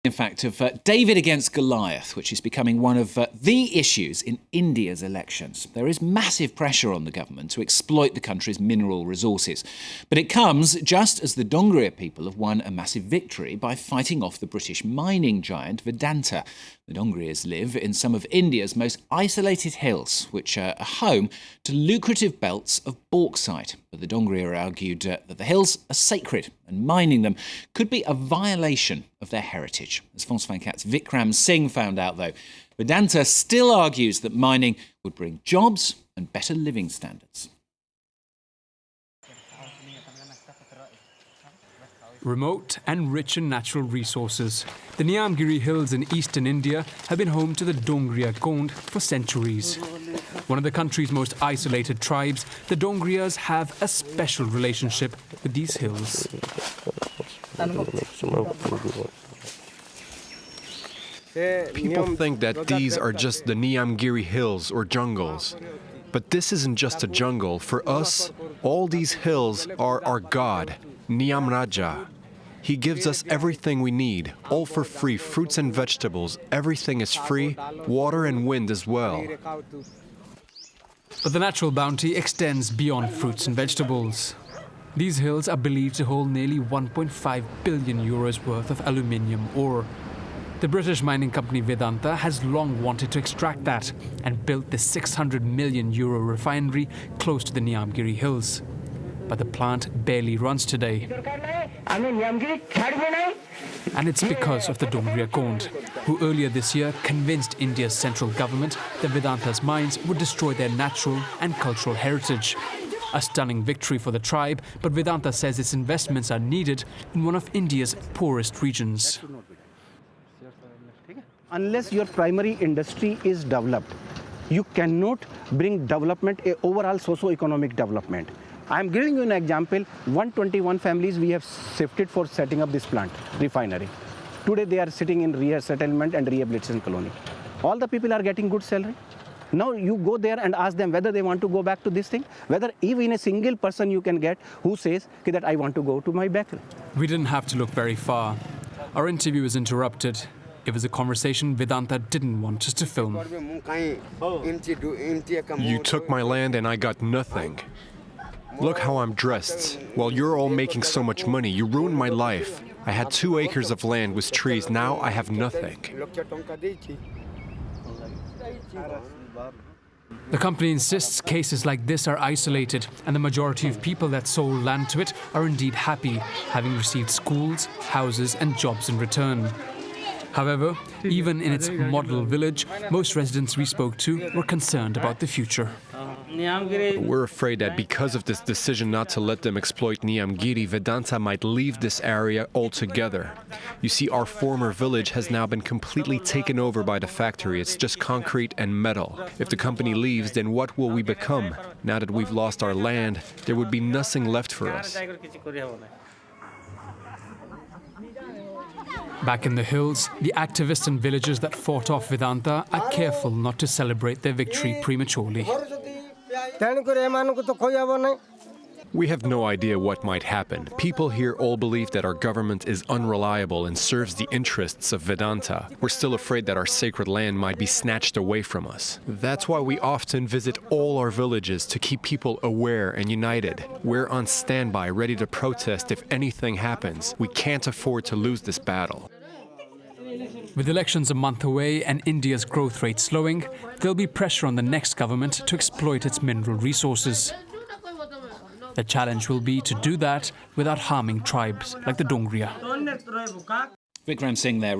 In fact, of David against Goliath, which is becoming one of the issues in India's elections. There is massive pressure on the government to exploit the country's mineral resources. But it comes just as the Dongria people have won a massive victory by fighting off the British mining giant Vedanta. The Dongrias live in some of India's most isolated hills, which are home to lucrative belts of bauxite. But the Dongria argued that the hills are sacred and mining them could be a violation of their heritage. As France 24's Vikram Singh found out, though, Vedanta still argues that mining would bring jobs and better living standards. Remote and rich in natural resources, the Niyamgiri Hills in eastern India have been home to the Dongria Kond for centuries. One of the country's most isolated tribes, the Dongrias have a special relationship with these hills. People think that these are just the Niyamgiri Hills or jungles. But this isn't just a jungle. For us, all these hills are our god, Niyam Raja. He gives us everything we need, all for free, fruits and vegetables. Everything is free, water and wind as well. But the natural bounty extends beyond fruits and vegetables. These hills are believed to hold nearly 1.5 billion euros worth of aluminium ore. The British mining company Vedanta has long wanted to extract that and built the 600 million euro refinery close to the Niyamgiri Hills. But the plant barely runs today. And it's because of the Dongria Kond, who earlier this year convinced India's central government that Vedanta's mines would destroy their natural and cultural heritage. A stunning victory for the tribe, but Vedanta says its investments are needed in one of India's poorest regions. Unless your primary industry is developed, you cannot bring development, overall socio-economic development. I am giving you an example. 121 families we have sifted for setting up this plant, refinery. Today they are sitting in resettlement and rehabilitation colony. All the people are getting good salary. Now you go there and ask them whether they want to go back to this thing, whether even a single person you can get who says that I want to go to my back. We didn't have to look very far. Our interview was interrupted. It was a conversation Vedanta didn't want us to film. You took my land and I got nothing. Look how I'm dressed. While you're all making so much money, you ruined my life. I had 2 acres of land with trees, now I have nothing. The company insists cases like this are isolated, and the majority of people that sold land to it are indeed happy, having received schools, houses and jobs in return. However, even in its model village, most residents we spoke to were concerned about the future. We're afraid that because of this decision not to let them exploit Niyamgiri, Vedanta might leave this area altogether. You see, our former village has now been completely taken over by the factory. It's just concrete and metal. If the company leaves, then what will we become? Now that we've lost our land, there would be nothing left for us. Back in the hills, the activists and villagers that fought off Vedanta are careful not to celebrate their victory prematurely. We have no idea what might happen. People here all believe that our government is unreliable and serves the interests of Vedanta. We're still afraid that our sacred land might be snatched away from us. That's why we often visit all our villages to keep people aware and united. We're on standby, ready to protest if anything happens. We can't afford to lose this battle. With elections a month away and India's growth rate slowing, there'll be pressure on the next government to exploit its mineral resources. The challenge will be to do that without harming tribes like the Dongria. Vikram Singh there.